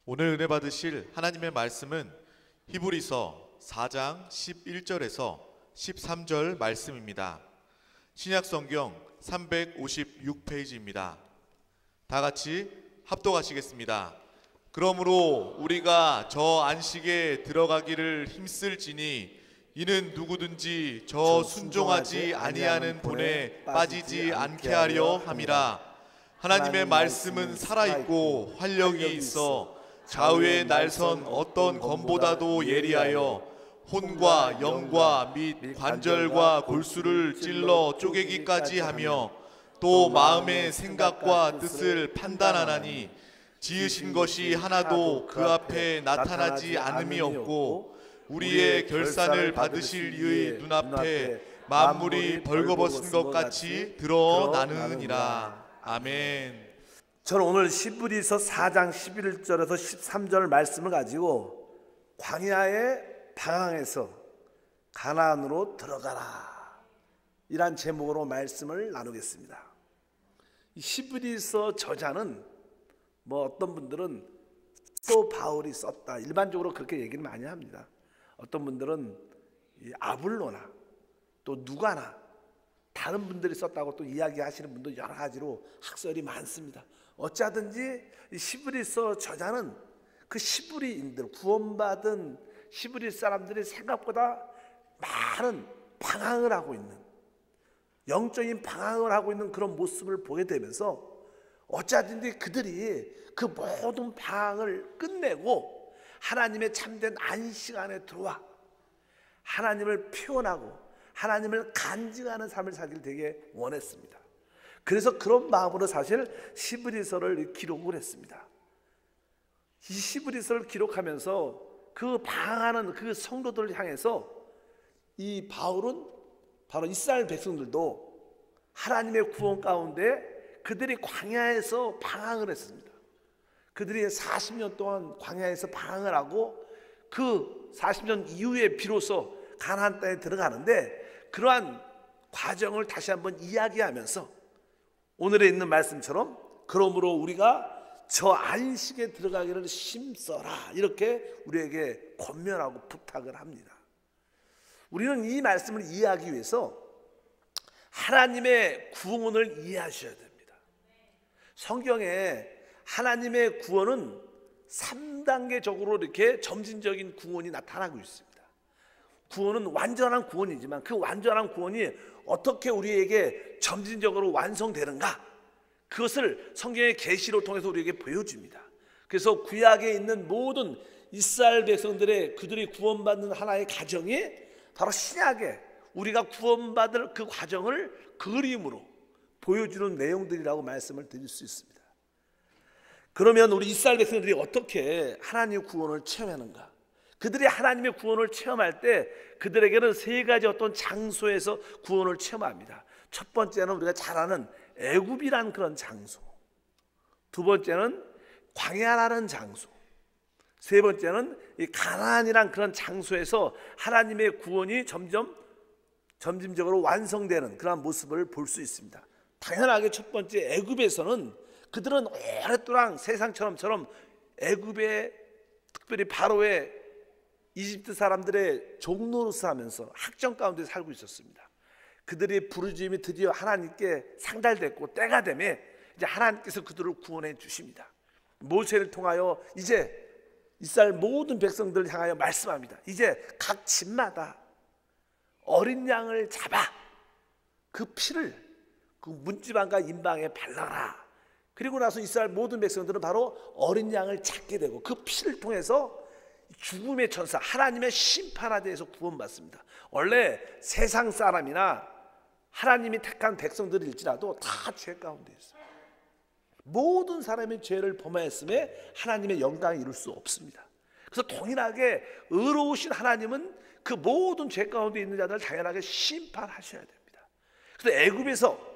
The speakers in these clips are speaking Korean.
오늘 은혜 받으실 하나님의 말씀은 히브리서 4장 11절에서 13절 말씀입니다. 신약성경 356페이지입니다. 다 같이 합독하시겠습니다. 그러므로 우리가 저 안식에 들어가기를 힘쓸지니 이는 누구든지 저 순종하지 아니하는 본에 빠지지 않게 하려 함이라. 하나님의 말씀은 살아있고 활력이 있어 좌우의 날선 어떤 검보다도 예리하여 혼과 영과 및 관절과 골수를 찔러 쪼개기까지 하며 또 마음의 생각과 뜻을 판단하나니 지으신 것이 하나도 그 앞에 나타나지 않음이 없고 우리의 결산을 받으실 이의 눈앞에 만물이 벌거벗은 것 같이 드러나느니라. 아멘. 저는 오늘 히브리서 4장 11절에서 13절 말씀을 가지고 광야의 방황에서 가나안으로 들어가라 이란 제목으로 말씀을 나누겠습니다. 이 히브리서 저자는 어떤 분들은 또 바울이 썼다, 일반적으로 그렇게 얘기를 많이 합니다. 어떤 분들은 아블로나 또 누가나 다른 분들이 썼다고 또 이야기하시는 분도 여러 가지로 학설이 많습니다. 어찌하든지 이 히브리서 저자는 그 히브리인들, 구원받은 히브리 사람들이 생각보다 많은 방황을 하고 있는, 영적인 방황을 하고 있는 그런 모습을 보게 되면서 어찌하든지 그들이 그 모든 방황을 끝내고 하나님의 참된 안식 안에 들어와 하나님을 표현하고 하나님을 간증하는 삶을 살기를 되게 원했습니다. 그래서 그런 마음으로 사실 히브리서를 기록을 했습니다. 이 히브리서를 기록하면서 그 방황하는 그 성도들을 향해서 이 바울은 바로 이스라엘 백성들도 하나님의 구원 가운데 그들이 광야에서 방황을 했습니다. 그들이 40년 동안 광야에서 방황을 하고 그 40년 이후에 비로소 가나안 땅에 들어가는데 그러한 과정을 다시 한번 이야기하면서 오늘에 있는 말씀처럼 그러므로 우리가 저 안식에 들어가기를 힘써라 이렇게 우리에게 권면하고 부탁을 합니다. 우리는 이 말씀을 이해하기 위해서 하나님의 구원을 이해하셔야 됩니다. 성경에 하나님의 구원은 3단계적으로 이렇게 점진적인 구원이 나타나고 있습니다. 구원은 완전한 구원이지만 그 완전한 구원이 어떻게 우리에게 점진적으로 완성되는가, 그것을 성경의 계시를 통해서 우리에게 보여줍니다. 그래서 구약에 있는 모든 이스라엘 백성들의 그들이 구원받는 하나의 과정이 바로 신약에 우리가 구원받을 그 과정을 그림으로 보여주는 내용들이라고 말씀을 드릴 수 있습니다. 그러면 우리 이스라엘 백성들이 어떻게 하나님의 구원을 체험하는가? 그들이 하나님의 구원을 체험할 때 그들에게는 세 가지 어떤 장소에서 구원을 체험합니다. 첫 번째는 우리가 잘 아는 애굽이라는 그런 장소, 두 번째는 광야라는 장소, 세 번째는 이 가나안이라는 그런 장소에서 하나님의 구원이 점진적으로 완성되는 그런 모습을 볼 수 있습니다. 당연하게 첫 번째 애굽에서는 그들은 오랫동안 세상처럼 애굽의 특별히 바로의 이집트 사람들의 종노릇을 하면서 학정 가운데 살고 있었습니다. 그들의 부르짖음이 드디어 하나님께 상달됐고 때가 되면 이제 하나님께서 그들을 구원해 주십니다. 모세를 통하여 이제 이스라엘 모든 백성들을 향하여 말씀합니다. 이제 각 집마다 어린 양을 잡아 그 피를 그 문지방과 인방에 발라라. 그리고 나서 이스라엘 모든 백성들은 바로 어린 양을 찾게 되고 그 피를 통해서 죽음의 천사 하나님의 심판하대에서 구원받습니다. 원래 세상 사람이나 하나님이 택한 백성들일지라도 다 죄 가운데 있어요. 모든 사람이 죄를 범하였음에 하나님의 영광을 이룰 수 없습니다. 그래서 동일하게 의로우신 하나님은 그 모든 죄 가운데 있는 자들을 당연하게 심판하셔야 됩니다. 그래서 애굽에서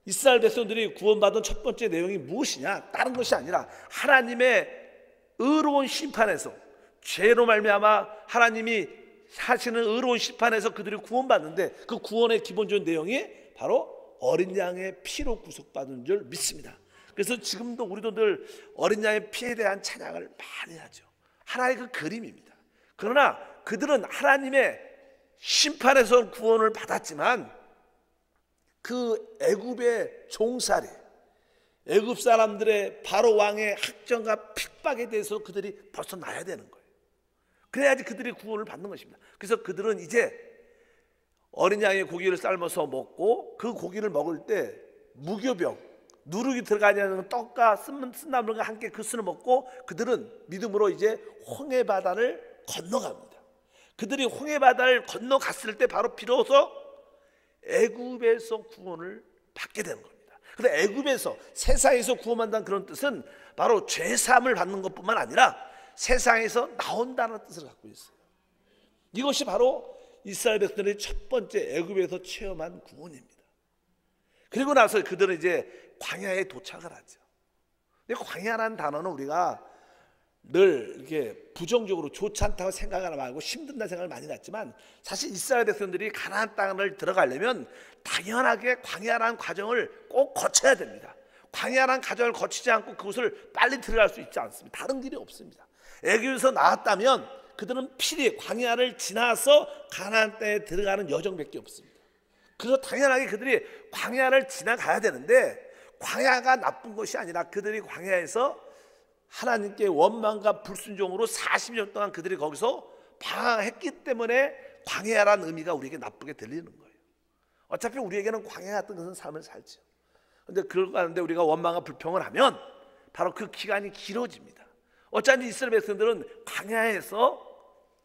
이스라엘 백성들이 구원받은 첫 번째 내용이 무엇이냐? 다른 것이 아니라 하나님의 의로운 심판에서 죄로 말미암아 하나님이 하시는 의로운 심판에서 그들이 구원받는데 그 구원의 기본적인 내용이 바로 어린 양의 피로 구속받은 줄 믿습니다. 그래서 지금도 우리도 늘 어린 양의 피에 대한 찬양을 많이 하죠. 하나의 그 그림입니다. 그러나 그들은 하나님의 심판에서 구원을 받았지만 그 애굽의 종살이, 애굽 사람들의 바로 왕의 학정과 핍박에 대해서 그들이 벗어나야 되는 거예요. 그래야지 그들이 구원을 받는 것입니다. 그래서 그들은 이제 어린 양의 고기를 삶아서 먹고 그 고기를 먹을 때 무교병, 누룩이 들어가지 않은 떡과 쓴나물과 함께 그 술을 먹고 그들은 믿음으로 이제 홍해바다를 건너갑니다. 그들이 홍해바다를 건너갔을 때 바로 비로소 애굽에서 구원을 받게 되는 겁니다. 그런데 애굽에서, 세상에서 구원한다는 그런 뜻은 바로 죄사함을 받는 것뿐만 아니라 세상에서 나온다는 뜻을 갖고 있어요. 이것이 바로 이스라엘 백성들의 첫 번째 애굽에서 체험한 구원입니다. 그리고 나서 그들은 이제 광야에 도착을 하죠. 근데 광야라는 단어는 우리가 늘 이렇게 부정적으로 좋지 않다고 생각하나 말고 힘든다는 생각을 많이 났지만, 사실 이스라엘 백성들이 가나안 땅을 들어가려면 당연하게 광야라는 과정을 꼭 거쳐야 됩니다. 광야라는 과정을 거치지 않고 그곳을 빨리 들어갈 수 있지 않습니다. 다른 길이 없습니다. 애굽에서 나왔다면 그들은 필히 광야를 지나서 가나안 땅에 들어가는 여정밖에 없습니다. 그래서 당연하게 그들이 광야를 지나가야 되는데, 광야가 나쁜 것이 아니라 그들이 광야에서 하나님께 원망과 불순종으로 40년 동안 그들이 거기서 방황했기 때문에 광야라는 의미가 우리에게 나쁘게 들리는 거예요. 어차피 우리에게는 광야 같은 것은 삶을 살죠. 그런데 그럴 거 하는데 우리가 원망과 불평을 하면 바로 그 기간이 길어집니다. 어쩐지 이스라엘 백성들은 광야에서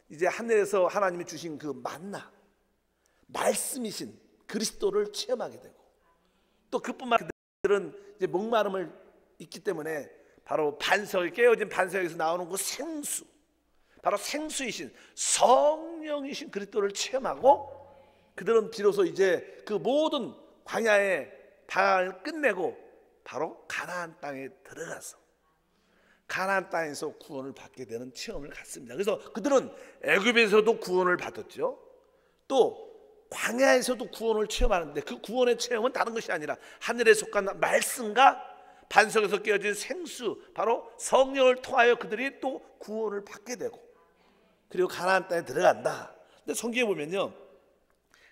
이제 하늘에서 하나님이 주신 그 만나, 말씀이신 그리스도를 체험하게 되고, 또 그뿐만 아니라 그들은 이제 목마름을 있기 때문에 바로 반석에, 깨어진 반석에서 나오는 그 생수, 바로 생수이신 성령이신 그리스도를 체험하고, 그들은 비로소 이제 그 모든 광야의 방황을 끝내고 바로 가나안 땅에 들어가서 가나안 땅에서 구원을 받게 되는 체험을 갖습니다. 그래서 그들은 애굽에서도 구원을 받았죠. 또 광야에서도 구원을 체험하는데 그 구원의 체험은 다른 것이 아니라 하늘에 속한 말씀과 반석에서 깨어진 생수, 바로 성령을 통하여 그들이 또 구원을 받게 되고, 그리고 가나안 땅에 들어간다. 근데 성경에 보면요,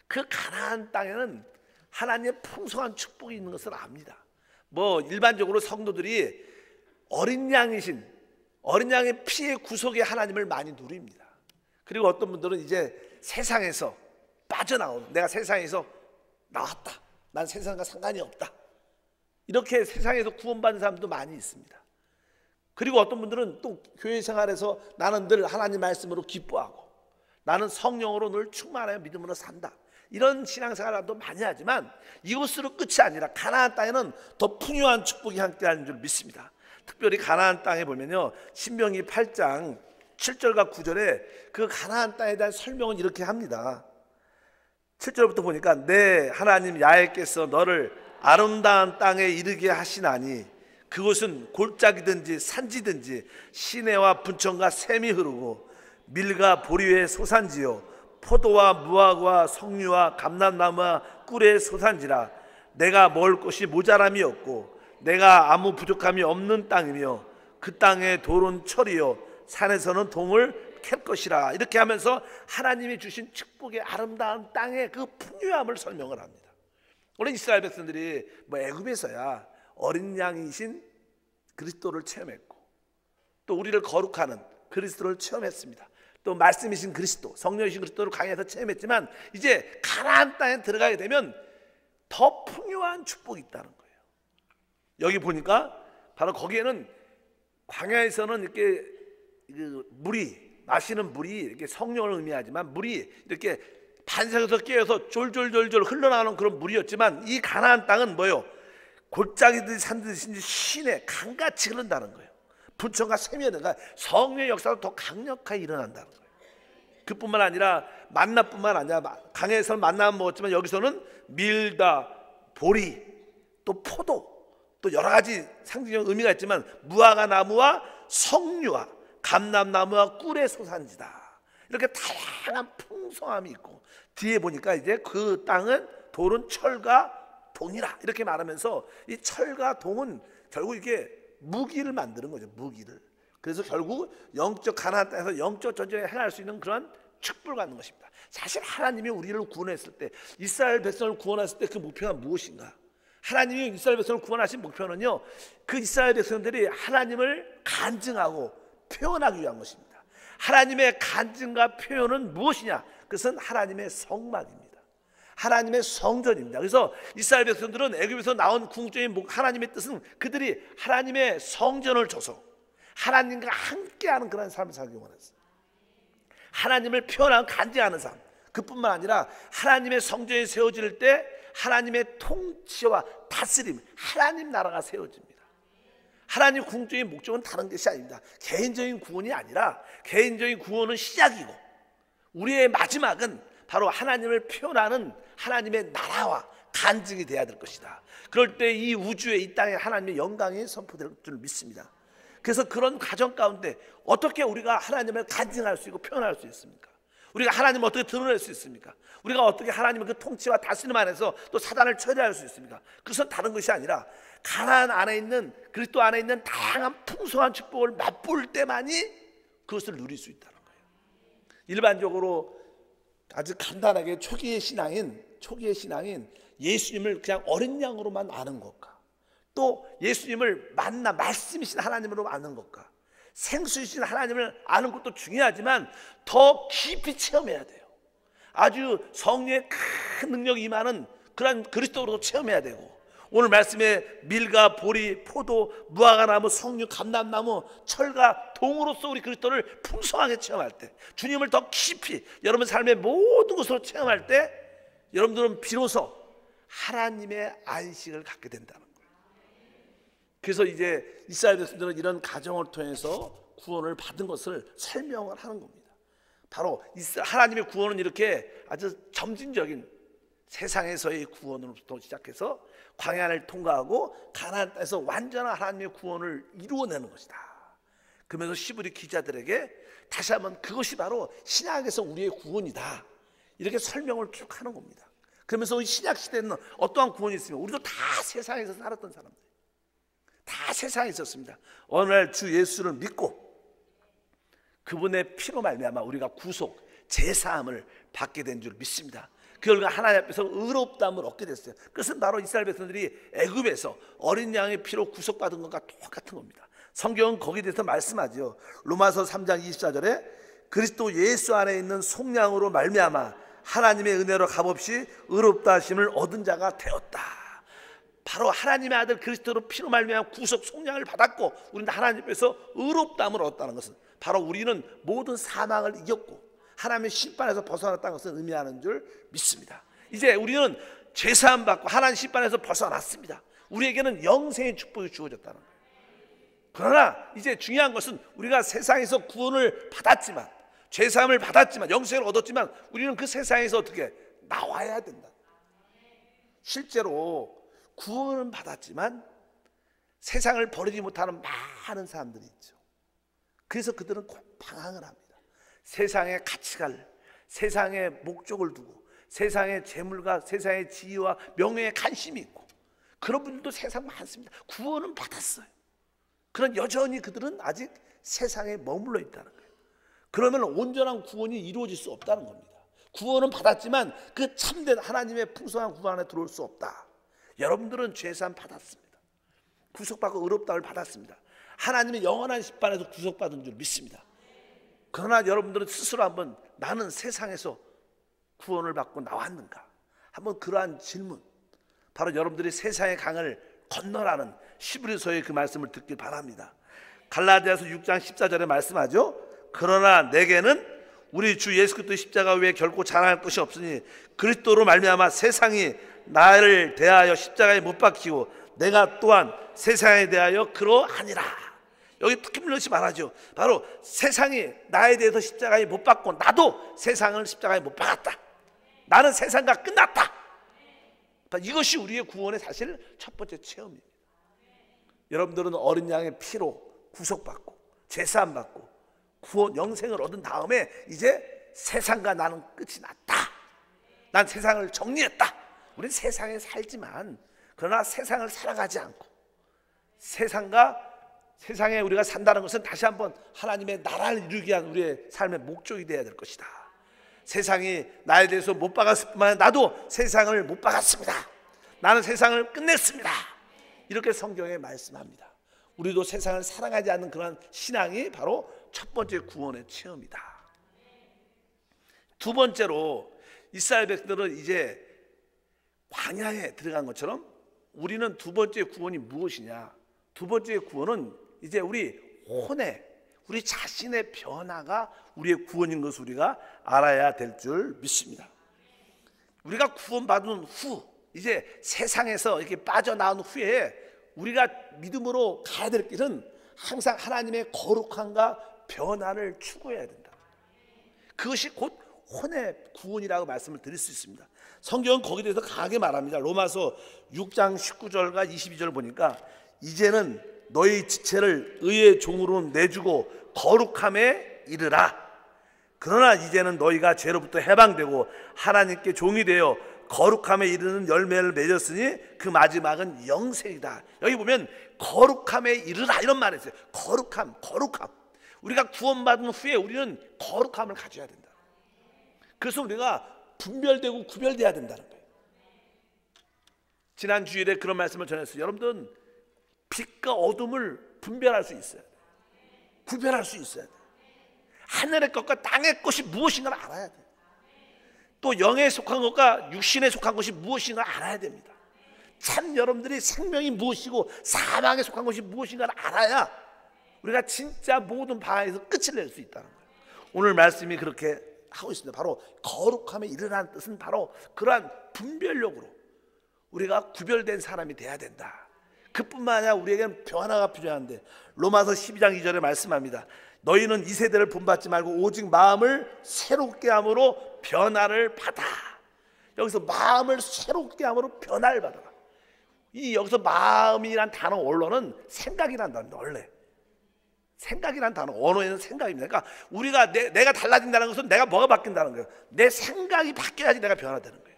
그 가나안 땅에는 하나님의 풍성한 축복이 있는 것을 압니다. 뭐 일반적으로 성도들이 어린 양이신, 어린 양의 피의 구속에 하나님을 많이 누립니다. 그리고 어떤 분들은 이제 세상에서 빠져나오는, 내가 세상에서 나왔다, 난 세상과 상관이 없다, 이렇게 세상에서 구원받는 사람도 많이 있습니다. 그리고 어떤 분들은 또 교회 생활에서 나는 늘 하나님 말씀으로 기뻐하고 나는 성령으로 늘 충만하여 믿음으로 산다, 이런 신앙생활도 많이 하지만 이것으로 끝이 아니라 가나안 땅에는 더 풍요한 축복이 함께하는 줄 믿습니다. 특별히 가나안 땅에 보면요, 신명기 8장 7절과 9절에 그 가나안 땅에 대한 설명은 이렇게 합니다. 7절부터 보니까 내 하나님 야훼께서 너를 아름다운 땅에 이르게 하시나니 그곳은 골짜기든지 산지든지 시내와 분천과 샘이 흐르고 밀과 보리의 소산지요 포도와 무화과 석류와 감람나무와 꿀의 소산지라. 내가 먹을 것이 모자람이 없고 내가 아무 부족함이 없는 땅이며 그 땅의 돌은 철이요 산에서는 동을 캘 것이라. 이렇게 하면서 하나님이 주신 축복의 아름다운 땅의 그 풍요함을 설명을 합니다. 원래 이스라엘 백성들이 뭐 애굽에서야 어린 양이신 그리스도를 체험했고 또 우리를 거룩하는 그리스도를 체험했습니다. 또 말씀이신 그리스도, 성령이신 그리스도를 광야에서 체험했지만 이제 가나안 땅에 들어가게 되면 더 풍요한 축복이 있다는 거예요. 여기 보니까 바로 거기에는 광야에서는 이렇게 물이, 마시는 물이 이렇게 성령을 의미하지만 물이 이렇게 반석에서 깨어서 졸졸졸졸 흘러나오는 그런 물이었지만 이 가나안 땅은 뭐예요? 골짜기든지 산든지 시내 강같이 흐른다는 거예요. 분천과 샘이 흐르니까 성령의 역사가 더 강력하게 일어난다는 거예요. 그뿐만 아니라 만나뿐만 아니라 강에서는 만나 먹었지만 여기서는 밀다, 보리, 또 포도, 또 여러 가지 상징적 의미가 있지만 무화과 나무와 석류와 감람나무와 꿀의 소산지다. 이렇게 다양한 풍성함이 있고 뒤에 보니까 이제 그 땅은 돌은 철과 동이라 이렇게 말하면서 이 철과 동은 결국 이게 무기를 만드는 거죠. 무기를. 그래서 결국 영적 가나안 땅에서 영적 전쟁에 행할 수 있는 그런 축복을 갖는 것입니다. 사실 하나님이 우리를 구원했을 때, 이스라엘 백성을 구원했을 때 그 목표가 무엇인가? 하나님이 이스라엘 백성을 구원하신 목표는요, 그 이스라엘 백성들이 하나님을 간증하고 표현하기 위한 것입니다. 하나님의 간증과 표현은 무엇이냐? 그것은 하나님의 성막입니다. 하나님의 성전입니다. 그래서 이스라엘 백성들은 애굽에서 나온 궁극적인 하나님의 뜻은 그들이 하나님의 성전을 줘서 하나님과 함께하는 그런 삶을 살기 원했어요. 하나님을 표현하고 간증하는 삶. 그뿐만 아니라 하나님의 성전이 세워질 때 하나님의 통치와 다스림, 하나님 나라가 세워집니다. 하나님 궁극적인 목적은 다른 것이 아닙니다. 개인적인 구원이 아니라, 개인적인 구원은 시작이고 우리의 마지막은 바로 하나님을 표현하는 하나님의 나라와 간증이 되어야 될 것이다. 그럴 때 이 우주에, 이 땅에 하나님의 영광이 선포될 줄 믿습니다. 그래서 그런 과정 가운데 어떻게 우리가 하나님을 간증할 수 있고 표현할 수 있습니까? 우리가 하나님을 어떻게 드러낼 수 있습니까? 우리가 어떻게 하나님의 그 통치와 다스림 안에서 또 사단을 처리할 수 있습니까? 그것은 다른 것이 아니라 가나안 안에 있는, 그리스도 안에 있는 다양한 풍성한 축복을 맛볼 때만이 그것을 누릴 수 있다는 거예요. 일반적으로 아주 간단하게 초기의 신앙인 예수님을 그냥 어린 양으로만 아는 것과, 또 예수님을 만나 말씀이신 하나님으로 아는 것과, 생수이신 하나님을 아는 것도 중요하지만 더 깊이 체험해야 돼요. 아주 성령의 큰 능력이 임하는 그런 그리스도로 체험해야 되고, 오늘 말씀에 밀과 보리, 포도, 무화과나무, 석류, 감람나무, 철과 동으로서 우리 그리스도를 풍성하게 체험할 때, 주님을 더 깊이 여러분 삶의 모든 것으로 체험할 때 여러분들은 비로소 하나님의 안식을 갖게 된다는 거예요. 그래서 이제 이스라엘 백성들은 이런 가정을 통해서 구원을 받은 것을 설명을 하는 겁니다. 바로 하나님의 구원은 이렇게 아주 점진적인 세상에서의 구원으로부터 시작해서 광야를 통과하고 가나안 땅에서 완전한 하나님의 구원을 이루어내는 것이다. 그러면서 시브리 기자들에게 다시 한번 그것이 바로 신약에서 우리의 구원이다, 이렇게 설명을 쭉 하는 겁니다. 그러면서 신약 시대에는 어떠한 구원이 있습니까? 우리도 다 세상에서 살았던 사람들, 다 세상에 있었습니다. 어느 날 주 예수를 믿고 그분의 피로 말미암아 우리가 구속, 제사함을 받게 된 줄 믿습니다. 그 결과 하나님 앞에서 의롭다함을 얻게 됐어요. 그것은 바로 이스라엘 백성들이 애굽에서 어린 양의 피로 구속받은 것과 똑같은 겁니다. 성경은 거기에 대해서 말씀하죠. 로마서 3장 24절에 그리스도 예수 안에 있는 속량으로 말미암아 하나님의 은혜로 값없이 의롭다 하심을 얻은 자가 되었다. 바로 하나님의 아들 그리스도로 피로 말미암아 구속 속량을 받았고 우리는 하나님 앞에서 의롭다함을 얻었다는 것은 바로 우리는 모든 사망을 이겼고 하나님의 심판에서 벗어났다는 것을 의미하는 줄 믿습니다. 이제 우리는 죄사함 받고 하나님 심판에서 벗어났습니다. 우리에게는 영생의 축복이 주어졌다는 거예요. 그러나 이제 중요한 것은 우리가 세상에서 구원을 받았지만, 죄사함을 받았지만, 영생을 얻었지만 우리는 그 세상에서 어떻게 나와야 된다. 실제로 구원은 받았지만 세상을 버리지 못하는 많은 사람들이 있죠. 그래서 그들은 꼭 방황을 합니다. 세상에 같이 갈, 세상에 목적을 두고 세상의 재물과 세상의 지위와 명예에 관심이 있고 그런 분들도 세상 많습니다. 구원은 받았어요. 그러나 여전히 그들은 아직 세상에 머물러 있다는 거예요. 그러면 온전한 구원이 이루어질 수 없다는 겁니다. 구원은 받았지만 그 참된 하나님의 풍성한 구원 안에 들어올 수 없다. 여러분들은 죄사함 받았습니다. 구속받고 의롭다를 받았습니다. 하나님의 영원한 심판에서 구속받은 줄 믿습니다. 그러나 여러분들은 스스로 한번 나는 세상에서 구원을 받고 나왔는가? 한번 그러한 질문, 바로 여러분들이 세상의 강을 건너라는 히브리서의 그 말씀을 듣길 바랍니다. 갈라디아서 6장 14절에 말씀하죠. 그러나 내게는 우리 주 예수 그리스도의 십자가 외에 결코 자랑할 것이 없으니 그리스도로 말미암아 세상이 나를 대하여 십자가에 못 박히고 내가 또한 세상에 대하여 그러하니라. 여기 특히 물러지 말하죠. 바로 세상이 나에 대해서 십자가에 못 박고 나도 세상을 십자가에 못 박았다. 나는 세상과 끝났다. 이것이 우리의 구원의 사실 첫 번째 체험입니다. 여러분들은 어린 양의 피로 구속받고 제사함 받고 구원 영생을 얻은 다음에 이제 세상과 나는 끝이 났다. 난 세상을 정리했다. 우리는 세상에 살지만 그러나 세상을 살아가지 않고 세상에 우리가 산다는 것은 다시 한번 하나님의 나라를 이루기 위한 우리의 삶의 목적이 되어야 될 것이다. 세상이 나에 대해서 못 박았을 뿐만 아니라 나도 세상을 못 박았습니다. 나는 세상을 끝냈습니다. 이렇게 성경에 말씀합니다. 우리도 세상을 사랑하지 않는 그런 신앙이 바로 첫 번째 구원의 체험이다. 두 번째로 이스라엘 백성들은 이제 광야에 들어간 것처럼 우리는 두 번째 구원이 무엇이냐? 두 번째 구원은 이제 우리 자신의 변화가 우리의 구원인 것을 우리가 알아야 될 줄 믿습니다. 우리가 구원받은 후 이제 세상에서 이렇게 빠져나온 후에 우리가 믿음으로 가야 될 길은 항상 하나님의 거룩함과 변화를 추구해야 된다. 그것이 곧 혼의 구원이라고 말씀을 드릴 수 있습니다. 성경은 거기에 대해서 강하게 말합니다. 로마서 6장 19절과 22절 보니까 이제는 너희 지체를 의의 종으로 내주고 거룩함에 이르라. 그러나 이제는 너희가 죄로부터 해방되고 하나님께 종이 되어 거룩함에 이르는 열매를 맺었으니 그 마지막은 영생이다. 여기 보면 거룩함에 이르라 이런 말이 있어요. 거룩함. 우리가 구원받은 후에 우리는 거룩함을 가져야 된다. 그래서 우리가 분별되고 구별돼야 된다는 거예요. 지난 주일에 그런 말씀을 전했어요. 여러분들은 빛과 어둠을 분별할 수 있어야 돼요. 구별할 수 있어야 돼요. 하늘의 것과 땅의 것이 무엇인가를 알아야 돼요. 또 영에 속한 것과 육신에 속한 것이 무엇인가를 알아야 됩니다. 참 여러분들이 생명이 무엇이고 사망에 속한 것이 무엇인가를 알아야 우리가 진짜 모든 방향에서 끝을 낼 수 있다는 거예요. 오늘 말씀이 그렇게 하고 있습니다. 바로 거룩함에 이르라는 뜻은 바로 그러한 분별력으로 우리가 구별된 사람이 돼야 된다. 그뿐만 아니라 우리에게는 변화가 필요한데 로마서 12장 2절에 말씀합니다. 너희는 이 세대를 본받지 말고 오직 마음을 새롭게 함으로 변화를 받아. 여기서 마음을 새롭게 함으로 변화를 받아라. 여기서 마음이란 단어 원어는 생각이란 단어입니다. 원래 생각이란 단어 언어에는 생각입니다. 그러니까 우리가 내가 달라진다는 것은 내가 뭐가 바뀐다는 거예요. 내 생각이 바뀌어야지 내가 변화되는 거예요.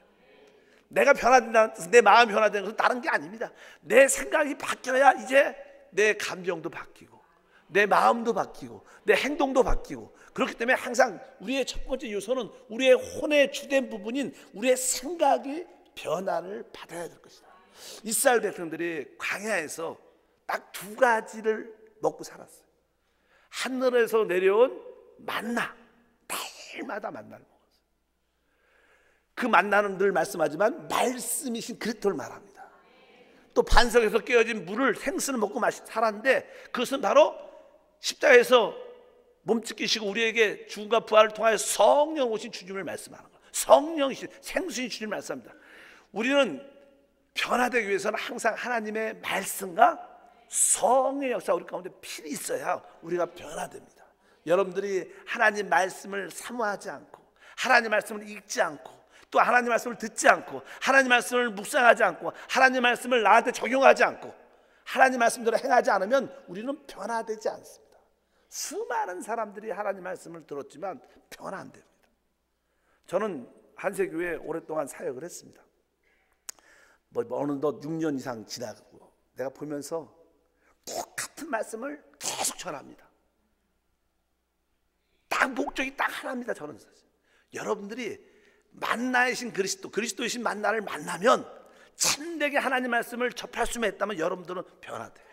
내가 변화된다는 뜻은 내 마음이 변화되는 것은 다른 게 아닙니다. 내 생각이 바뀌어야 이제 내 감정도 바뀌고 내 마음도 바뀌고 내 행동도 바뀌고, 그렇기 때문에 항상 우리의 첫 번째 요소는 우리의 혼의 주된 부분인 우리의 생각이 변화를 받아야 될 것이다. 이스라엘 백성들이 광야에서 딱 두 가지를 먹고 살았어요. 하늘에서 내려온 만나, 매일마다 만나를 먹었어요. 그 만나는 늘 말씀하지만 말씀이신 그리스도를 말합니다. 또 반석에서 깨어진 물을 생수를 먹고 살았는데 그것은 바로 십자가에서 몸짓기시고 우리에게 죽음과 부활을 통하여 성령 오신 주님을 말씀하는 거예요. 성령이신 생수인 주님을 말씀합니다. 우리는 변화되기 위해서는 항상 하나님의 말씀과 성의 역사가 우리 가운데 필히 있어야 우리가 변화됩니다. 여러분들이 하나님 말씀을 사모하지 않고 하나님 말씀을 읽지 않고 또 하나님 말씀을 듣지 않고 하나님 말씀을 묵상하지 않고 하나님 말씀을 나한테 적용하지 않고 하나님 말씀대로 행하지 않으면 우리는 변화되지 않습니다. 수많은 사람들이 하나님 말씀을 들었지만 변화 안 됩니다. 저는 한세교회에 오랫동안 사역을 했습니다. 어느덧 6년 이상 지나고 내가 보면서 똑같은 말씀을 계속 전합니다. 딱 목적이 딱 하나입니다. 저는 여러분들이 만나이신 그리스도이신 만나를 만나면 참되게 하나님 말씀을 접할 수만 있다면 여러분들은 변화돼요.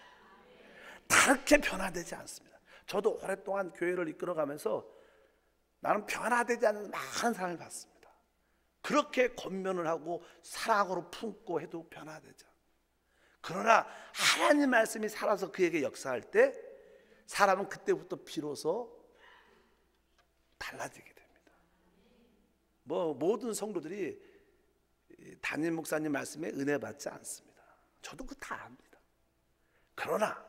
다르게 변화되지 않습니다. 저도 오랫동안 교회를 이끌어가면서 나는 변화되지 않는 많은 사람을 봤습니다. 그렇게 권면을 하고 사랑으로 품고 해도 변화되죠. 그러나 하나님 말씀이 살아서 그에게 역사할 때 사람은 그때부터 비로소 달라지게 됩니다. 모든 성도들이 담임 목사님 말씀에 은혜 받지 않습니다. 저도 그거 다 압니다. 그러나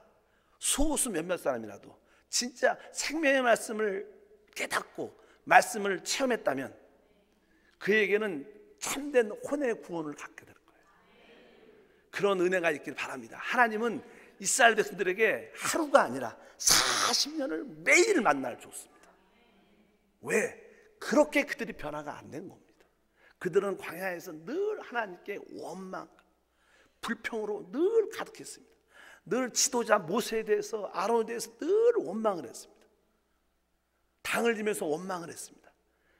소수 몇몇 사람이라도 진짜 생명의 말씀을 깨닫고 말씀을 체험했다면 그에게는 참된 혼의 구원을 갖게 될 거예요. 그런 은혜가 있길 바랍니다. 하나님은 이스라엘 백성들에게 하루가 아니라 40년을 매일 만나를 줬습니다. 왜? 그렇게 그들이 변화가 안 된 겁니다. 그들은 광야에서 늘 하나님께 원망, 불평으로 늘 가득했습니다. 늘 지도자 모세에 대해서, 아론에 대해서 늘 원망을 했습니다. 당을 지면서 원망을 했습니다.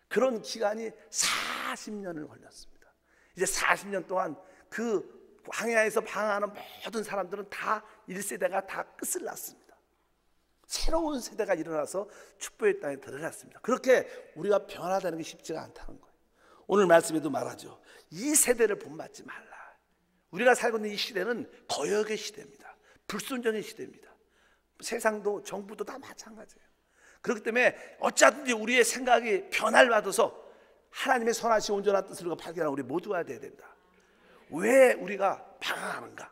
그런 기간이 40년을 걸렸습니다. 이제 40년 동안 그 광야에서 방황하는 모든 사람들은 다 1세대가 다 끝을 났습니다. 새로운 세대가 일어나서 축복의 땅에 들어갔습니다. 그렇게 우리가 변화되는 게 쉽지가 않다는 거예요. 오늘 말씀에도 말하죠. 이 세대를 본받지 말라. 우리가 살고 있는 이 시대는 거역의 시대입니다. 불순종의 시대입니다. 세상도 정부도 다 마찬가지예요. 그렇기 때문에 어쩌든지 우리의 생각이 변화를 받아서 하나님의 선하시고 온전한 뜻을 발견하는 우리 모두가 되어야 된다. 왜 우리가 방황하는가?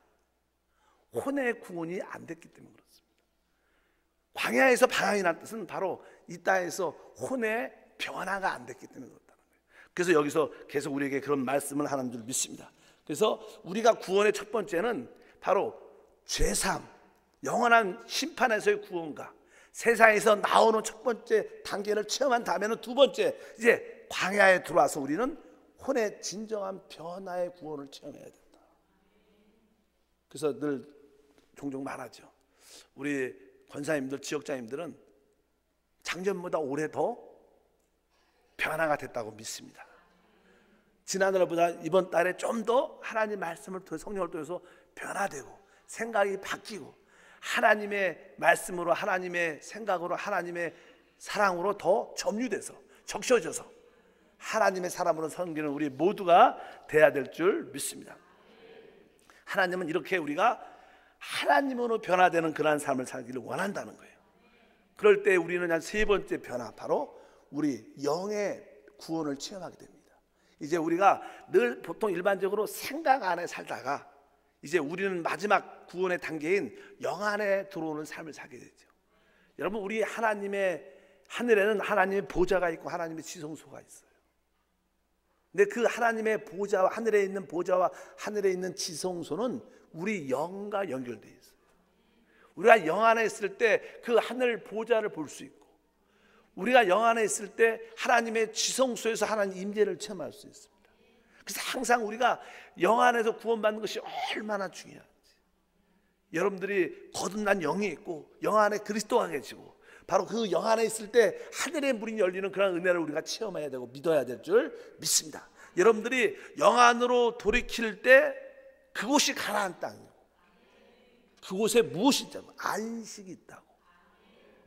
혼의 구원이 안 됐기 때문에 그렇습니다. 광야에서 방황이라는 뜻은 바로 이 땅에서 혼의 변화가 안 됐기 때문에 그렇다는 거예요. 그래서 여기서 계속 우리에게 그런 말씀을 하는 줄 믿습니다. 그래서 우리가 구원의 첫 번째는 바로 죄사함, 영원한 심판에서의 구원과 세상에서 나오는 첫 번째 단계를 체험한 다음에는 두 번째, 이제 광야에 들어와서 우리는 혼의 진정한 변화의 구원을 체험해야 된다. 그래서 늘 종종 말하죠. 우리 권사님들, 지역장님들은 작년보다 올해 더 변화가 됐다고 믿습니다. 지난해보다 이번 달에 좀 더 하나님 말씀을 통해 성령을 통해서 변화되고 생각이 바뀌고 하나님의 말씀으로, 하나님의 생각으로, 하나님의 사랑으로 더 점유돼서 적셔져서 하나님의 사람으로 섬기는 우리 모두가 돼야 될 줄 믿습니다. 하나님은 이렇게 우리가 하나님으로 변화되는 그러한 삶을 살기를 원한다는 거예요. 그럴 때 우리는 한 세 번째 변화, 바로 우리 영의 구원을 체험하게 됩니다. 이제 우리가 늘 보통 일반적으로 생각 안에 살다가 이제 우리는 마지막 구원의 단계인 영 안에 들어오는 삶을 살게 되죠. 여러분, 우리 하나님의 하늘에는 하나님의 보좌가 있고 하나님의 지성소가 있어요. 근데 그 하나님의 보좌와 하늘에 있는 보좌와 하늘에 있는 지성소는 우리 영과 연결되어 있어요. 우리가 영 안에 있을 때 그 하늘 보좌를 볼 수 있고, 우리가 영 안에 있을 때 하나님의 지성소에서 하나님 임재를 체험할 수 있습니다. 그래서 항상 우리가 영 안에서 구원받는 것이 얼마나 중요한지, 여러분들이 거듭난 영이 있고 영 안에 그리스도가 계시고 바로 그 영 안에 있을 때 하늘의 문이 열리는 그런 은혜를 우리가 체험해야 되고 믿어야 될 줄 믿습니다. 여러분들이 영 안으로 돌이킬 때 그곳이 가나안 땅이고 그곳에 무엇이 있다고? 안식이 있다고.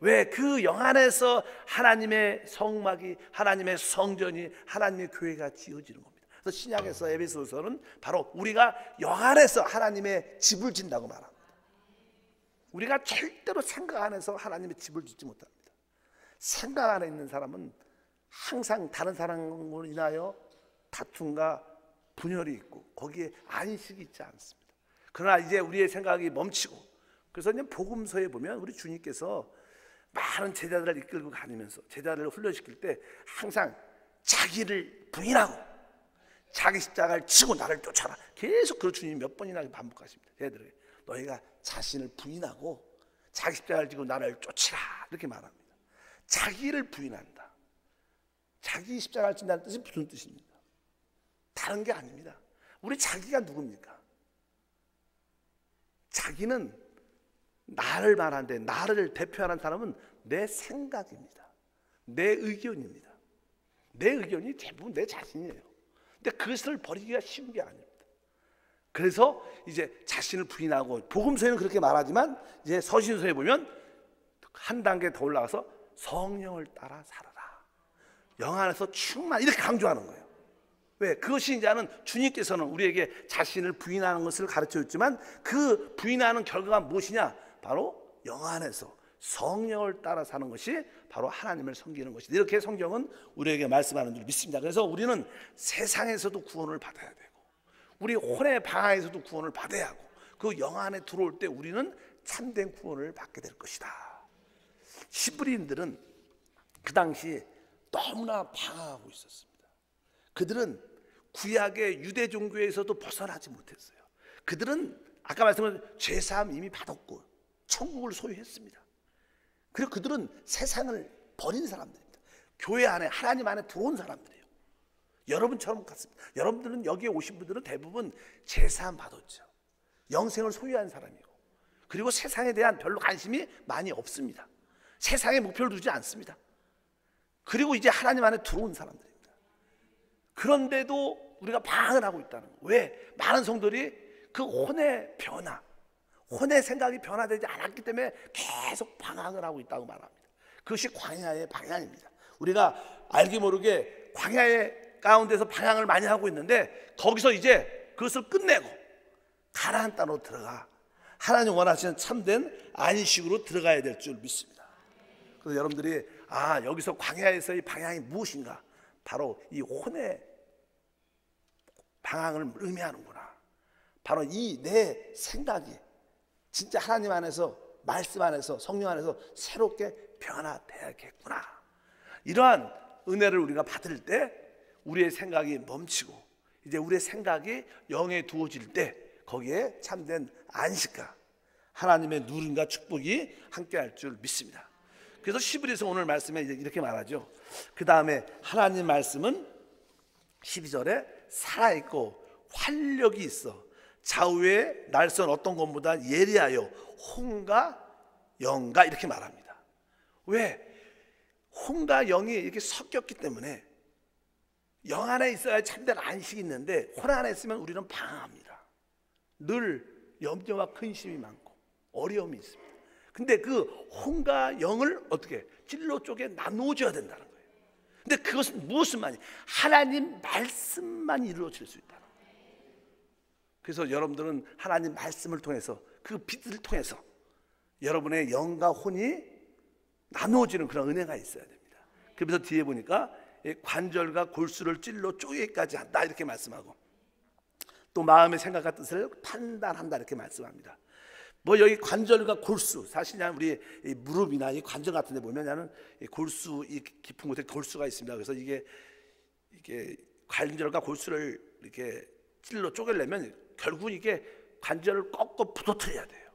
왜? 그 영 안에서 하나님의 성막이, 하나님의 성전이, 하나님의 교회가 지어지는 겁니다. 그래서 신약에서 에베소서는 바로 우리가 영 안에서 하나님의 집을 짓는다고 말합니다. 우리가 절대로 생각 안에서 하나님의 집을 짓지 못합니다. 생각 안에 있는 사람은 항상 다른 사람으로 인하여 다툼과 분열이 있고 거기에 안식이 있지 않습니다. 그러나 이제 우리의 생각이 멈추고, 그래서 그냥 복음서에 보면 우리 주님께서 많은 제자들을 이끌고 다니면서 제자들을 훈련시킬 때 항상 자기를 부인하고 자기 십자가를 지고 나를 쫓아라, 계속 그 주님이 몇 번이나 반복하십니다. 제자들에게 너희가 자신을 부인하고 자기 십자가를 지고 나를 쫓으라, 이렇게 말합니다. 자기를 부인한다. 자기 십자가를 진다는 뜻이 무슨 뜻입니까? 다른 게 아닙니다. 우리 자기가 누굽니까? 자기는 나를 말하는데, 나를 대표하는 사람은 내 생각입니다. 내 의견입니다. 내 의견이 대부분 내 자신이에요. 근데 그것을 버리기가 쉬운 게 아닙니다. 그래서 이제 자신을 부인하고, 복음서에는 그렇게 말하지만 이제 서신서에 보면 한 단계 더 올라가서 성령을 따라 살아라, 영 안에서 충만, 이렇게 강조하는 거예요. 왜? 그것이 이제는 주님께서는 우리에게 자신을 부인하는 것을 가르쳐 줬지만 그 부인하는 결과가 무엇이냐? 바로 영 안에서 성령을 따라 사는 것이 바로 하나님을 섬기는 것이다. 이렇게 성경은 우리에게 말씀하는 줄 믿습니다. 그래서 우리는 세상에서도 구원을 받아야 되고 우리 혼의 방황에서도 구원을 받아야 하고 그 영 안에 들어올 때 우리는 참된 구원을 받게 될 것이다. 히브리인들은 그 당시 너무나 방황하고 있었습니다. 그들은 구약의 유대 종교에서도 벗어나지 못했어요. 그들은 아까 말씀드린 죄사함 이미 받았고 천국을 소유했습니다. 그리고 그들은 세상을 버린 사람들입니다. 교회 안에, 하나님 안에 들어온 사람들이에요. 여러분처럼 같습니다. 여러분들은 여기에 오신 분들은 대부분 죄사함 받았죠. 영생을 소유한 사람이고, 그리고 세상에 대한 별로 관심이 많이 없습니다. 세상에 목표를 두지 않습니다. 그리고 이제 하나님 안에 들어온 사람들입니다. 그런데도 우리가 방황을 하고 있다는 거예요. 왜? 많은 성도들이 그 혼의 변화, 혼의 생각이 변화되지 않았기 때문에 계속 방황을 하고 있다고 말합니다. 그것이 광야의 방향입니다. 우리가 알게 모르게 광야의 가운데서 방향을 많이 하고 있는데 거기서 이제 그것을 끝내고 가나안 땅으로 들어가 하나님 원하시는 참된 안식으로 들어가야 될 줄 믿습니다. 그래서 여러분들이 여기서 광야에서의 방향이 무엇인가? 바로 이 혼의 방향을 의미하는구나. 바로 이 내 생각이 진짜 하나님 안에서, 말씀 안에서, 성령 안에서 새롭게 변화되야겠구나. 이러한 은혜를 우리가 받을 때 우리의 생각이 멈추고 이제 우리의 생각이 영에 두어질 때 거기에 참된 안식과 하나님의 누림과 축복이 함께할 줄 믿습니다. 그래서 시브리서 오늘 말씀에 이렇게 말하죠. 그 다음에 하나님 말씀은 12절에 살아있고 활력이 있어 좌우의 날선 어떤 것보다 예리하여 혼과 영과 이렇게 말합니다. 왜? 혼과 영이 이렇게 섞였기 때문에 영 안에 있어야 참된 안식이 있는데 혼 안에 있으면 우리는 방황합니다. 늘 염려와 근심이 많고 어려움이 있습니다. 근데 그 혼과 영을 어떻게 찔러 쪼개 나누어줘야 된다는 거예요. 근데 그것은 무엇만이? 하나님 말씀만 이루어질 수 있다는 거예요. 그래서 여러분들은 하나님 말씀을 통해서 그 빛을 통해서 여러분의 영과 혼이 나누어지는 그런 은혜가 있어야 됩니다. 그래서 뒤에 보니까 관절과 골수를 찔러 쪼개기까지 한다 이렇게 말씀하고 또 마음의 생각과 뜻을 판단한다 이렇게 말씀합니다. 뭐 여기 관절과 골수, 사실 우리 무릎이나 이 관절 같은 데 보면 골수, 이 깊은 곳에 골수가 있습니다. 그래서 이게 관절과 골수를 이렇게 찔러 쪼개려면 결국 이게 관절을 꺾고 부서뜨려야 돼요.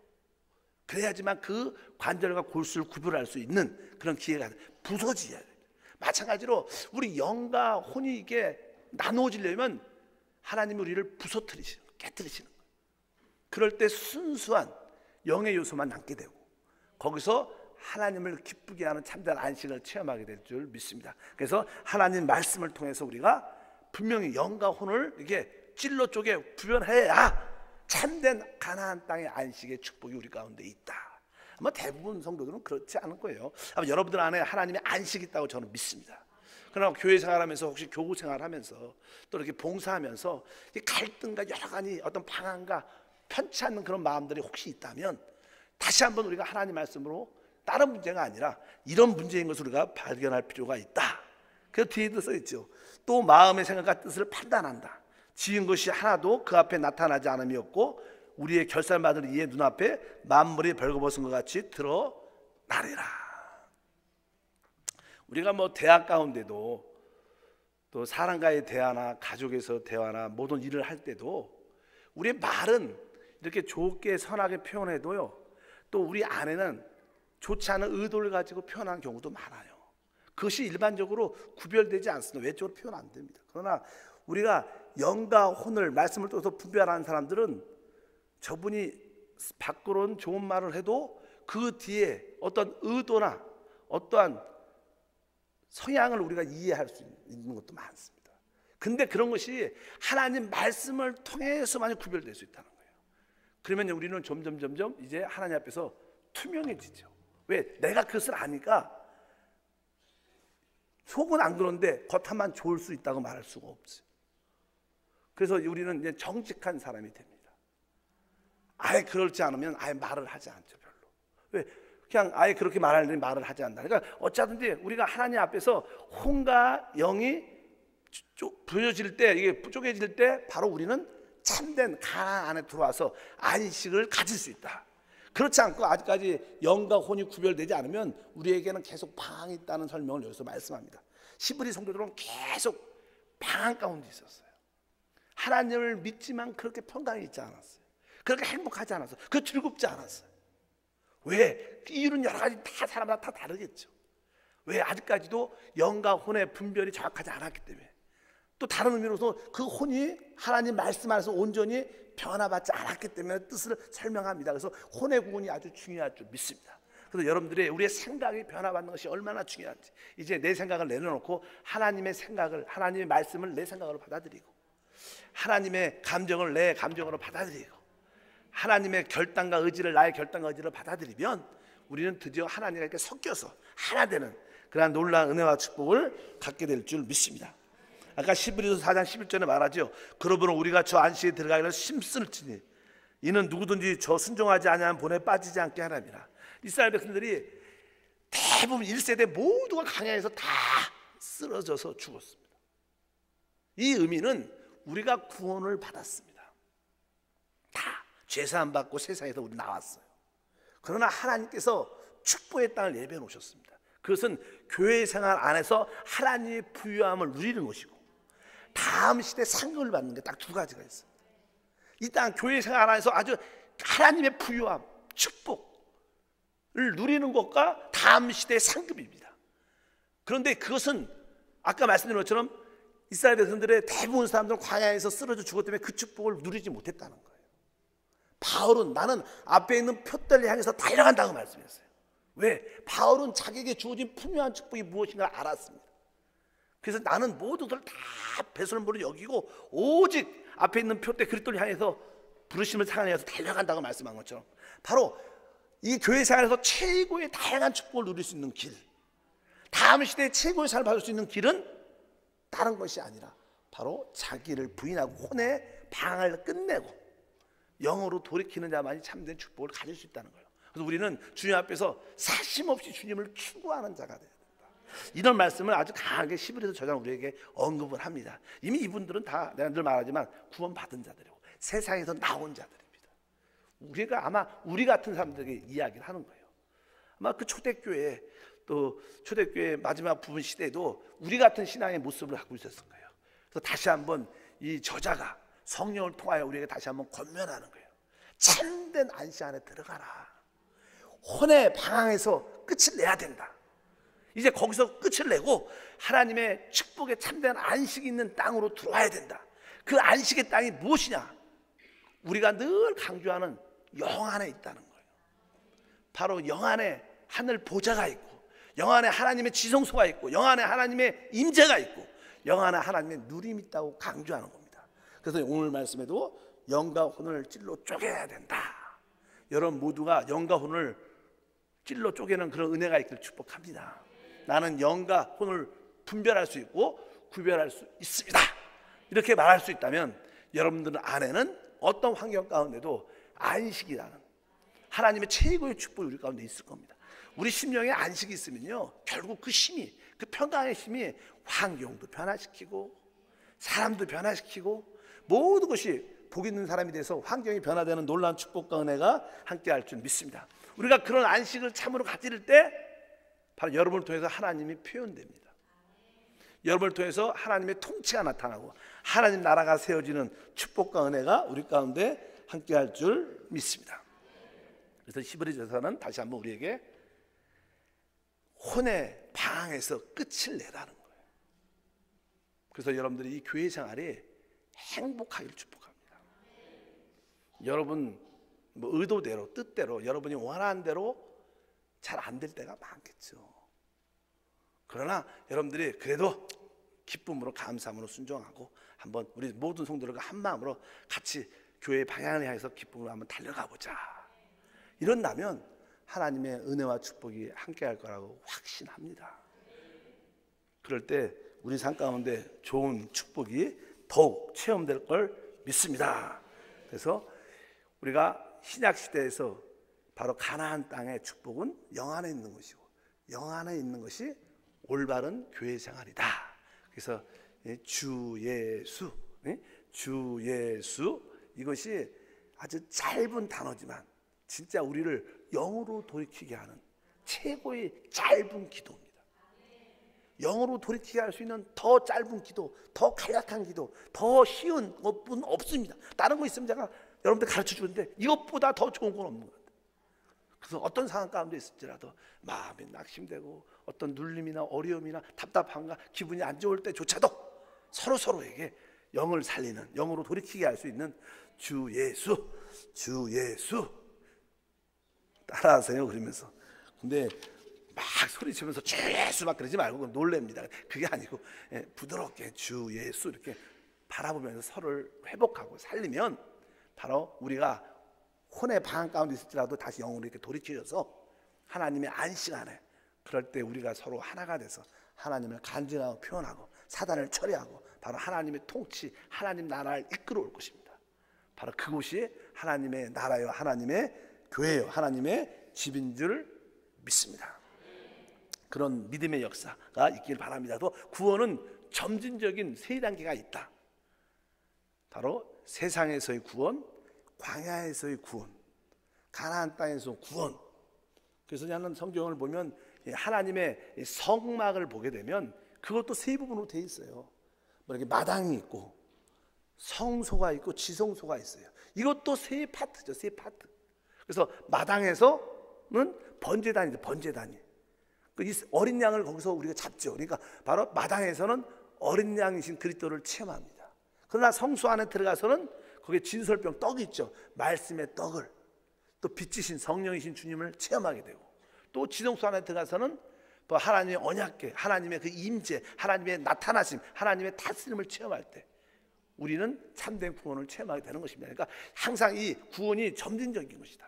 그래야지만 그 관절과 골수를 구별할 수 있는 그런 기회가 부서져야 돼요. 마찬가지로 우리 영과 혼이 이게 나누어지려면 하나님이 우리를 부서뜨리시는 거예요. 깨뜨리시는 거예요. 그럴 때 순수한 영의 요소만 남게 되고 거기서 하나님을 기쁘게 하는 참된 안식을 체험하게 될 줄 믿습니다. 그래서 하나님 말씀을 통해서 우리가 분명히 영과 혼을 이게 찔러 쪼개 구별해야 참된 가나안 땅의 안식의 축복이 우리 가운데 있다. 아마 대부분 성도들은 그렇지 않을 거예요. 아마 여러분들 안에 하나님의 안식이 있다고 저는 믿습니다. 그러나 교회 생활하면서 혹시 교구 생활하면서 또 이렇게 봉사하면서 갈등과 여러 가지 어떤 방황과 편치 않는 그런 마음들이 혹시 있다면 다시 한번 우리가 하나님 말씀으로 다른 문제가 아니라 이런 문제인 것을 우리가 발견할 필요가 있다. 그래서 뒤에도 써있죠. 또 마음의 생각과 뜻을 판단한다. 지은 것이 하나도 그 앞에 나타나지 않음이었고 우리의 결산받을 이의 눈앞에 만물이 벌거벗은 것 같이 드러나리라. 우리가 뭐 대화 가운데도 또 사람과의 대화나 가족에서 대화나 모든 일을 할 때도 우리의 말은 이렇게 좋게 선하게 표현해도요 또 우리 안에는 좋지 않은 의도를 가지고 표현하는 경우도 많아요. 그것이 일반적으로 구별되지 않습니다. 외적으로 표현 안 됩니다. 그러나 우리가 영과 혼을 말씀을 통해서 분별하는 사람들은 저분이 밖으로는 좋은 말을 해도 그 뒤에 어떤 의도나 어떠한 성향을 우리가 이해할 수 있는 것도 많습니다. 근데 그런 것이 하나님 말씀을 통해서만 구별될 수 있다는 거예요. 그러면 우리는 점점 이제 하나님 앞에서 투명해지죠. 왜? 내가 그것을 아니까 속은 안 그런데 겉만 좋을 수 있다고 말할 수가 없어요. 그래서 우리는 이제 정직한 사람이 됩니다. 아예 그렇지 않으면 아예 말을 하지 않죠. 별로. 왜? 그냥 아예 그렇게 말하려니 말을 하지 않는다. 그러니까 어쩌든지 우리가 하나님 앞에서 혼과 영이 부여질 때, 이게 쪼개질 때 바로 우리는 참된 가나안 안에 들어와서 안식을 가질 수 있다. 그렇지 않고 아직까지 영과 혼이 구별되지 않으면 우리에게는 계속 방황이 있다는 설명을 여기서 말씀합니다. 시브리 성도들은 계속 방황 가운데 있었어요. 하나님을 믿지만 그렇게 평강이 있지 않았어요. 그렇게 행복하지 않았어요. 그렇게 즐겁지 않았어요. 왜? 이유는 여러 가지 다 사람마다 다 다르겠죠. 왜? 아직까지도 영과 혼의 분별이 정확하지 않았기 때문에. 또 다른 의미로서 그 혼이 하나님 말씀 안에서 온전히 변화받지 않았기 때문에 뜻을 설명합니다. 그래서 혼의 구원이 아주 중요할 줄 믿습니다. 그래서 여러분들의 우리의 생각이 변화받는 것이 얼마나 중요한지 이제 내 생각을 내려놓고 하나님의 생각을, 하나님의 말씀을 내 생각으로 받아들이고 하나님의 감정을 내 감정으로 받아들이고 하나님의 결단과 의지를 나의 결단과 의지를 받아들이면 우리는 드디어 하나님과 이렇게 섞여서 하나 되는 그러한 놀라운 은혜와 축복을 갖게 될 줄 믿습니다. 아까 히브리서 4장 11절에 말하죠. 그러므로 우리가 저 안식에 들어가기를 힘쓸지니 이는 누구든지 저 순종하지 아니하는 본에 빠지지 않게 하랍니다. 이스라엘 백성들이 대부분 1세대 모두가 광야에서 다 쓰러져서 죽었습니다. 이 의미는 우리가 구원을 받았습니다. 다 죄사함 받고 세상에서 우리 나왔어요. 그러나 하나님께서 축복의 땅을 예배해 놓으셨습니다. 그것은 교회 생활 안에서 하나님의 부유함을 누리는 것이고 다음 시대에 상급을 받는 게 딱 두 가지가 있습니다. 이 땅 교회 생활 안에서 아주 하나님의 부유함, 축복을 누리는 것과 다음 시대의 상급입니다. 그런데 그것은 아까 말씀드린 것처럼 이스라엘 백성들의 대부분 사람들은 광야에서 쓰러져 죽었기 때문에 그 축복을 누리지 못했다는 거예요. 바울은 나는 앞에 있는 표대를 향해서 달려간다고 말씀했어요. 왜? 바울은 자기에게 주어진 풍요한 축복이 무엇인가 알았습니다. 그래서 나는 모든 것을 다 배설물로 여기고 오직 앞에 있는 표대 그리스도를 향해서 부르심을 상하여서 달려간다고 말씀한 것처럼 바로 이 교회 생활에서 최고의 다양한 축복을 누릴 수 있는 길, 다음 시대에 최고의 삶을 받을 수 있는 길은 다른 것이 아니라 바로 자기를 부인하고 혼의 방을 끝내고 영으로 돌이키는 자만이 참된 축복을 가질 수 있다는 거예요. 그래서 우리는 주님 앞에서 사심없이 주님을 추구하는 자가 돼야 된다. 이런 말씀을 아주 강하게 히브리서 저자는 우리에게 언급을 합니다. 이미 이분들은 다 내가 늘 말하지만 구원받은 자들이고 세상에서 나온 자들입니다. 우리가 아마 우리 같은 사람들에게 이야기를 하는 거예요. 아마 그 초대교회 또 초대교회 마지막 부분 시대에도 우리 같은 신앙의 모습을 갖고 있었을 거예요. 그래서 다시 한번 이 저자가 성령을 통하여 우리에게 다시 한번 권면하는 거예요. 참된 안식 안에 들어가라. 혼의 방황에서 끝을 내야 된다. 이제 거기서 끝을 내고 하나님의 축복에 참된 안식이 있는 땅으로 들어와야 된다. 그 안식의 땅이 무엇이냐? 우리가 늘 강조하는 영 안에 있다는 거예요. 바로 영 안에 하늘 보좌가 있고 영 안에 하나님의 지성소가 있고 영 안에 하나님의 임재가 있고 영 안에 하나님의 누림이 있다고 강조하는 겁니다. 그래서 오늘 말씀에도 영과 혼을 찔러 쪼개야 된다. 여러분 모두가 영과 혼을 찔러 쪼개는 그런 은혜가 있기를 축복합니다. 나는 영과 혼을 분별할 수 있고 구별할 수 있습니다. 이렇게 말할 수 있다면 여러분들 안에는 어떤 환경 가운데도 안식이라는 하나님의 최고의 축복이 우리 가운데 있을 겁니다. 우리 심령에 안식이 있으면요 결국 그 힘이, 그 평강의 힘이 환경도 변화시키고 사람도 변화시키고 모든 것이 복 있는 사람이 돼서 환경이 변화되는 놀라운 축복과 은혜가 함께할 줄 믿습니다. 우리가 그런 안식을 참으로 가질 때 바로 여러분을 통해서 하나님이 표현됩니다. 여러분을 통해서 하나님의 통치가 나타나고 하나님 나라가 세워지는 축복과 은혜가 우리 가운데 함께할 줄 믿습니다. 그래서 히브리서는 다시 한번 우리에게 혼의 방황에서 끝을 내라는 거예요. 그래서 여러분들이 이 교회 생활이 행복하기를 축복합니다. 여러분 뭐 의도대로 뜻대로 여러분이 원하는 대로 잘 안 될 때가 많겠죠. 그러나 여러분들이 그래도 기쁨으로 감사함으로 순종하고 한번 우리 모든 성도들과 한 마음으로 같이 교회의 방향을 향해서 기쁨으로 한번 달려가 보자. 이런다면 하나님의 은혜와 축복이 함께할 거라고 확신합니다. 그럴 때 우리 삶 가운데 좋은 축복이 더욱 체험될 걸 믿습니다. 그래서 우리가 신약 시대에서 바로 가나안 땅의 축복은 영 안에 있는 것이고 영 안에 있는 것이 올바른 교회 생활이다. 그래서 주 예수, 주 예수 이것이 아주 짧은 단어지만 진짜 우리를 영으로 돌이키게 하는 최고의 짧은 기도입니다. 영으로 돌이키게 할 수 있는 더 짧은 기도, 더 간략한 기도, 더 쉬운 것뿐 없습니다. 다른 거 있으면 제가 여러분들 가르쳐 주는데 이것보다 더 좋은 건 없는 것 같아요. 그래서 어떤 상황 가운데 있을지라도 마음이 낙심되고 어떤 눌림이나 어려움이나 답답함과 기분이 안 좋을 때조차도 서로에게 영을 살리는, 영으로 돌이키게 할 수 있는 주 예수, 주 예수. 따라하세요. 그러면서. 근데 막 소리치면서 주 예수 막 그러지 말고 놀랍니다. 그게 아니고 부드럽게 주 예수 이렇게 바라보면서 서로를 회복하고 살리면 바로 우리가 혼의 방황 가운데 있을지라도 다시 영으로 이렇게 돌이켜져서 하나님의 안식 안에, 그럴 때 우리가 서로 하나가 돼서 하나님을 간증하고 표현하고 사단을 처리하고 바로 하나님의 통치, 하나님 나라를 이끌어올 것입니다. 바로 그곳이 하나님의 나라요, 하나님의 교회요, 하나님의 집인 줄 믿습니다. 그런 믿음의 역사가 있길 바랍니다. 또 구원은 점진적인 세 단계가 있다. 바로 세상에서의 구원, 광야에서의 구원, 가나안 땅에서 구원. 그래서 저는 성경을 보면 하나님의 성막을 보게 되면 그것도 세 부분으로 되어 있어요. 뭐 이렇게 마당이 있고 성소가 있고 지성소가 있어요. 이것도 세 파트죠, 세 파트. 그래서 마당에서는 번제단이죠, 번제단이. 이 어린 양을 거기서 우리가 잡죠. 그러니까 바로 마당에서는 어린 양이신 그리스도를 체험합니다. 그러나 성소 안에 들어가서는 거기에 진설병 떡이 있죠. 말씀의 떡을, 또 빛이신 성령이신 주님을 체험하게 되고, 또 지성소 안에 들어가서는 하나님의 언약궤, 하나님의 그 임재, 하나님의 나타나심, 하나님의 다스림을 체험할 때 우리는 참된 구원을 체험하게 되는 것입니다. 그러니까 항상 이 구원이 점진적인 것이다.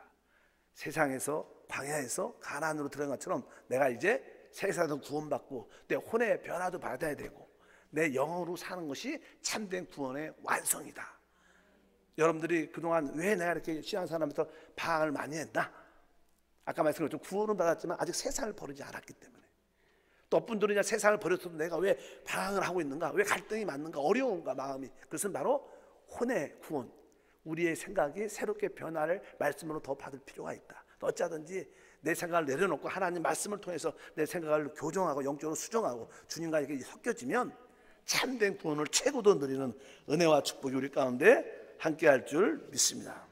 세상에서 광야에서 가나안으로 들어간 것처럼 내가 이제 세상에서 구원받고 내 혼의 변화도 받아야 되고 내 영으로 사는 것이 참된 구원의 완성이다. 여러분들이 그동안 왜 내가 이렇게 신앙생활하면서 방황을 많이 했나? 아까 말씀드렸죠. 구원은 받았지만 아직 세상을 버리지 않았기 때문에. 또 어떤 분들은 세상을 버렸어도 내가 왜 방황을 하고 있는가? 왜 갈등이 많는가? 어려운가 마음이. 그것은 바로 혼의 구원, 우리의 생각이 새롭게 변화를 말씀으로 더 받을 필요가 있다. 어쩌든지 내 생각을 내려놓고 하나님 말씀을 통해서 내 생각을 교정하고 영적으로 수정하고 주님과 이렇게 섞여지면 참된 구원을 최고도 누리는 은혜와 축복이 우리 가운데 함께할 줄 믿습니다.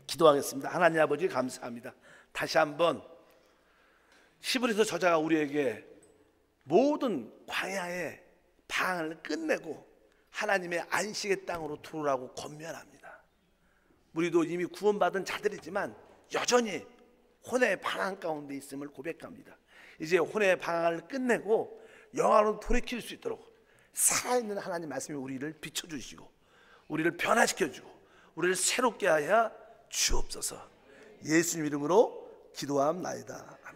기도하겠습니다. 하나님 아버지 감사합니다. 다시 한번 히브리서 저자가 우리에게 모든 광야의 방황을 끝내고 하나님의 안식의 땅으로 들어오라고 권면합니다. 우리도 이미 구원받은 자들이지만 여전히 혼의 방황 가운데 있음을 고백합니다. 이제 혼의 방황을 끝내고 영화로 돌이킬 수 있도록 살아있는 하나님 말씀이 우리를 비춰주시고 우리를 변화시켜주고 우리를 새롭게 하여 주옵소서. 예수님 이름으로 기도함나이다. 아멘.